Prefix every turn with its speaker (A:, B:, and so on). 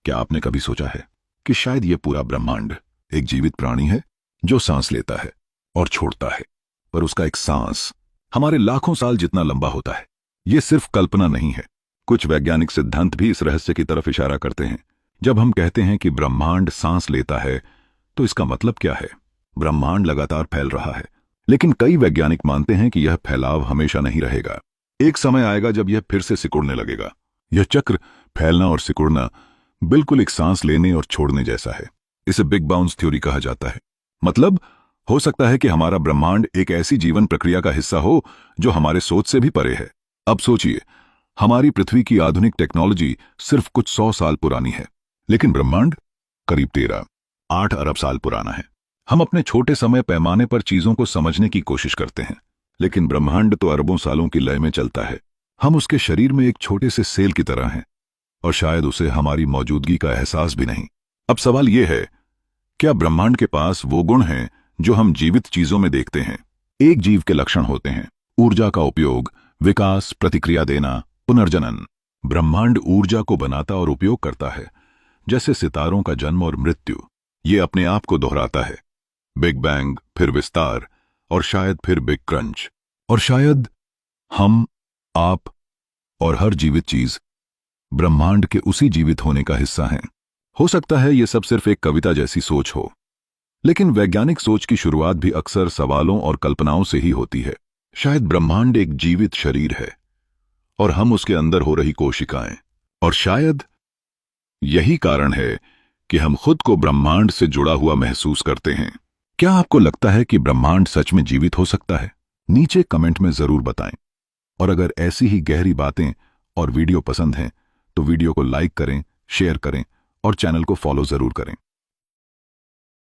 A: क्या आपने कभी सोचा है कि शायद ये पूरा ब्रह्मांड एक जीवित प्राणी है जो सांस लेता है और छोड़ता है, पर उसका एक सांस हमारे लाखों साल जितना लंबा होता है। ये सिर्फ कल्पना नहीं है। कुछ वैज्ञानिक सिद्धांत भी इस रहस्य की तरफ इशारा करते हैं। जब हम कहते हैं कि ब्रह्मांड सांस लेता है, तो इसका मतलब क्या है? ब्रह्मांड लगातार फैल रहा है, लेकिन कई वैज्ञानिक मानते हैं कि यह फैलाव हमेशा नहीं रहेगा। एक समय आएगा जब यह फिर से सिकुड़ने लगेगा। यह चक्र, फैलना और सिकुड़ना, बिल्कुल एक सांस लेने और छोड़ने जैसा है। इसे बिग बाउंस थ्योरी कहा जाता है। मतलब हो सकता है कि हमारा ब्रह्मांड एक ऐसी जीवन प्रक्रिया का हिस्सा हो जो हमारे सोच से भी परे है। अब सोचिए, हमारी पृथ्वी की आधुनिक टेक्नोलॉजी सिर्फ कुछ 100 साल पुरानी है, लेकिन ब्रह्मांड करीब 13-8 अरब साल पुराना है। हम अपने छोटे समय पैमाने पर चीजों को समझने की कोशिश करते हैं, लेकिन ब्रह्मांड तो अरबों सालों की लय में चलता है। हम उसके शरीर में एक छोटे से सेल की तरह हैं, और शायद उसे हमारी मौजूदगी का एहसास भी नहीं। अब सवाल यह है, क्या ब्रह्मांड के पास वो गुण हैं जो हम जीवित चीजों में देखते हैं? एक जीव के लक्षण होते हैं: ऊर्जा का उपयोग, विकास, प्रतिक्रिया देना, पुनर्जनन। ब्रह्मांड ऊर्जा को बनाता और उपयोग करता है, जैसे सितारों का जन्म और मृत्यु। ये अपने आप को दोहराता है। बिग बैंग, फिर विस्तार, और शायद फिर बिग क्रंच। और शायद हम, आप और हर जीवित चीज ब्रह्मांड के उसी जीवित होने का हिस्सा हैं। हो सकता है यह सब सिर्फ एक कविता जैसी सोच हो, लेकिन वैज्ञानिक सोच की शुरुआत भी अक्सर सवालों और कल्पनाओं से ही होती है। शायद ब्रह्मांड एक जीवित शरीर है और हम उसके अंदर हो रही कोशिकाएं। और शायद यही कारण है कि हम खुद को ब्रह्मांड से जुड़ा हुआ महसूस करते हैं। क्या आपको लगता है कि ब्रह्मांड सच में जीवित हो सकता है? नीचे कमेंट में जरूर बताएं। और अगर ऐसी ही गहरी बातें और वीडियो पसंद हैं, तो वीडियो को लाइक करें, शेयर करें और चैनल को फॉलो जरूर करें।